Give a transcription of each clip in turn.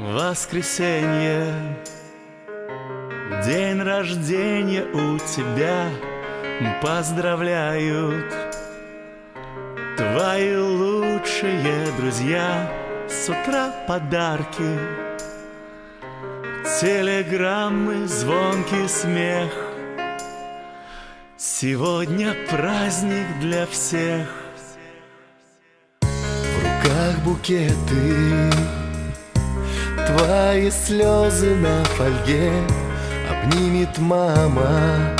Воскресенье, день рождения у тебя, поздравляют твои лучшие друзья. С утра подарки, телеграммы, звонкий смех. Сегодня праздник для всех. В руках букеты, твои слезы на фольге обнимет мама.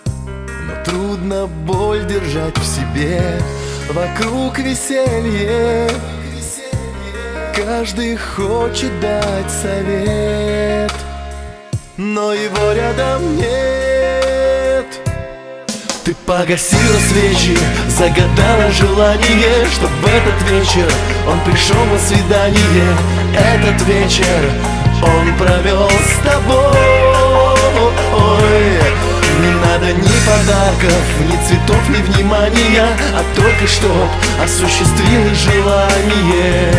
Но трудно боль держать в себе. Вокруг веселье, каждый хочет дать совет, но его рядом нет. Ты погасила свечи, загадала желание, чтоб в этот вечер он пришел на свидание. Этот вечер он провел с тобой. Не надо ни подарков, ни цветов, ни внимания, а только чтоб осуществилось желание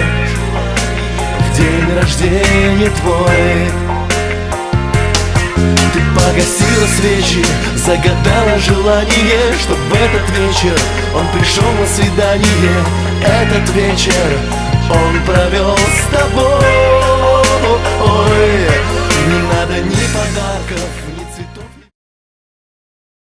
в день рождения твой. Ты погасила свечи, загадала желание, чтоб в этот вечер он пришел на свидание. Этот вечер он провел с тобой. Не надо ни подарков,